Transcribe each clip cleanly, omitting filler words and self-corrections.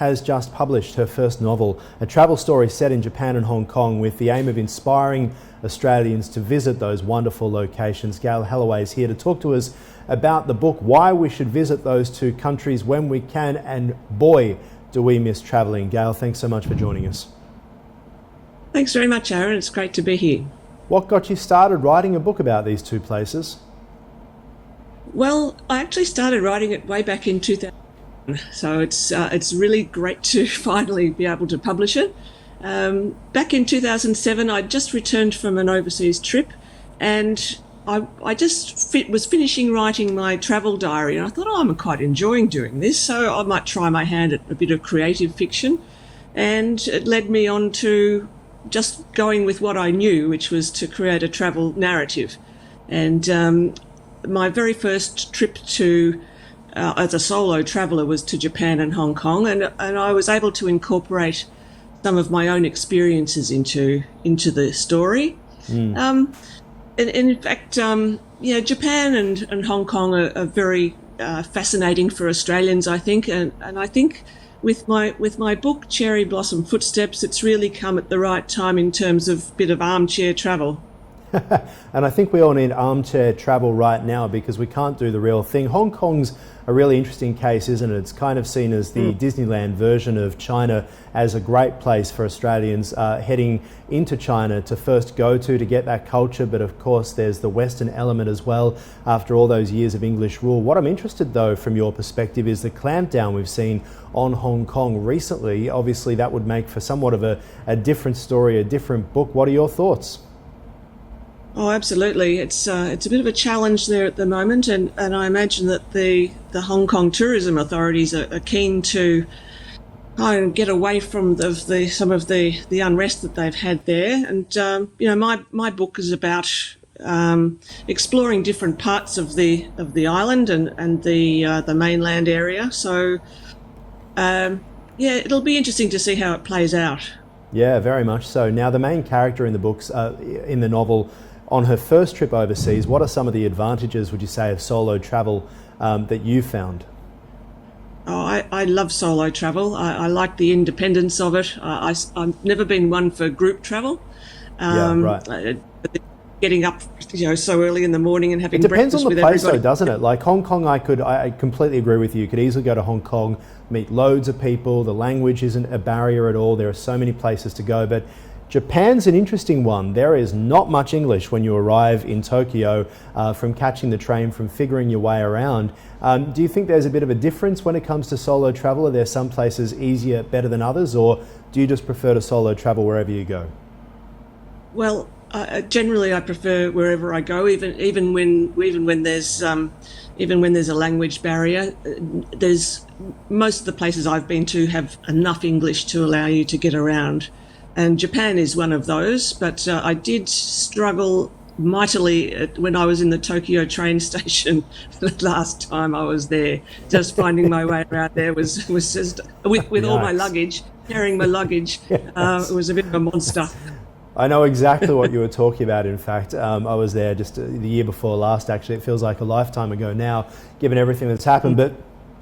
has just published her first novel, a travel story set in Japan and Hong Kong with the aim of inspiring Australians to visit those wonderful locations. Gail Holloway is here to talk to us about the book, why we should visit those two countries when we can, and boy, do we miss travelling. Gail, thanks so much for joining us. Thanks very much, Aaron. It's great to be here. What got you started writing a book about these two places? Well, I actually started writing it way back in 2000, so it's really great to finally be able to publish it. Back in 2007, I just returned from an overseas trip, and I just was finishing writing my travel diary, and I thought, I'm quite enjoying doing this, so I might try my hand at a bit of creative fiction. And it led me on to just going with what I knew, which was to create a travel narrative. And my very first trip as a solo traveller was to Japan and Hong Kong, and I was able to incorporate some of my own experiences into the story. And in fact, Japan and Hong Kong are very fascinating for Australians, I think, and I think with my book Cherry Blossom Footsteps, it's really come at the right time in terms of a bit of armchair travel. And I think we all need armchair travel right now because we can't do the real thing. Hong Kong's a really interesting case, isn't it? It's kind of seen as the Disneyland version of China, as a great place for Australians heading into China to first go to get that culture. But of course, there's the Western element as well after all those years of English rule. What I'm interested, though, from your perspective, is the clampdown we've seen on Hong Kong recently. Obviously, that would make for somewhat of a different story, a different book. What are your thoughts? Oh, absolutely. It's a bit of a challenge there at the moment, and I imagine that the Hong Kong tourism authorities are keen to kind of get away from some of the unrest that they've had there. And my book is about exploring different parts of the island and the mainland area. So it'll be interesting to see how it plays out. Yeah, very much so. Now, the main character in the books, in the novel, on her first trip overseas, what are some of the advantages, would you say, of solo travel that you found? Oh, I love solo travel. I like the independence of it. I've never been one for group travel. Right. Getting up, so early in the morning and having It depends breakfast on the with place, everybody. though, doesn't it? Like Hong Kong, I completely agree with you. You could easily go to Hong Kong, meet loads of people. The language isn't a barrier at all. There are so many places to go, but Japan's an interesting one. There is not much English when you arrive in Tokyo, from catching the train, from figuring your way around. Do you think there's a bit of a difference when it comes to solo travel? Are there some places easier, better than others, or do you just prefer to solo travel wherever you go? Well, generally I prefer wherever I go, even when there's a language barrier. There's most of the places I've been to have enough English to allow you to get around. And Japan is one of those, but I did struggle mightily when I was in the Tokyo train station the last time I was there. Just finding my way around there was just, with all my luggage, carrying my luggage, it was a bit of a monster. I know exactly what you were talking about. In fact, I was there just the year before last, actually. It feels like a lifetime ago now, given everything that's happened. But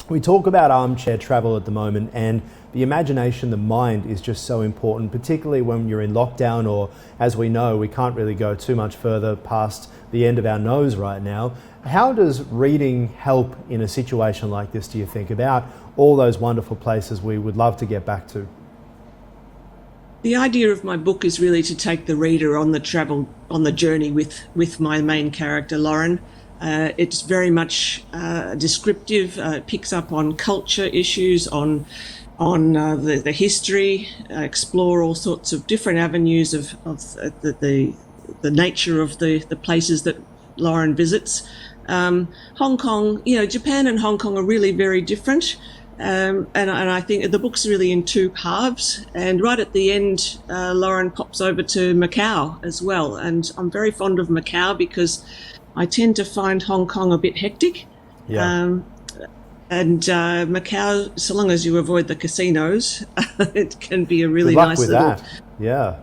we talk about armchair travel at the moment, and the imagination, the mind is just so important, particularly when you're in lockdown, or as we know, we can't really go too much further past the end of our nose right now. How does reading help in a situation like this, do you think, about all those wonderful places we would love to get back to? The idea of my book is really to take the reader on the journey with my main character, Lauren. It's very much descriptive. It picks up on culture issues, on the history, explore all sorts of different avenues of the nature of the places that Lauren visits. Hong Kong, Japan and Hong Kong are really very different. And I think the book's really in two halves. And right at the end, Lauren pops over to Macau as well. And I'm very fond of Macau because I tend to find Hong Kong a bit hectic. Yeah. And Macau, so long as you avoid the casinos, it can be a really nice little... Good luck with that. Yeah.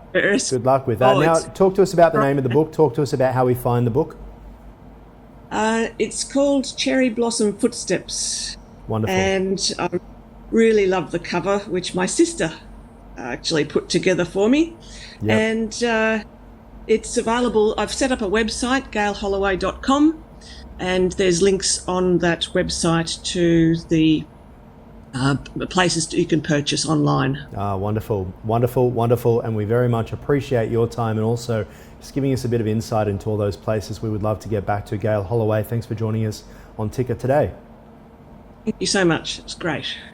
Good luck with that. Now, talk to us about the name of the book. Talk to us about how we find the book. It's called Cherry Blossom Footsteps. Wonderful. And Really love the cover, which my sister actually put together for me. Yep. And it's available. I've set up a website, gailholloway.com, and there's links on that website to the places you can purchase online. Wonderful, wonderful, wonderful. And we very much appreciate your time and also just giving us a bit of insight into all those places we would love to get back to. Gail Holloway, thanks for joining us on Ticker today. Thank you so much. It's great.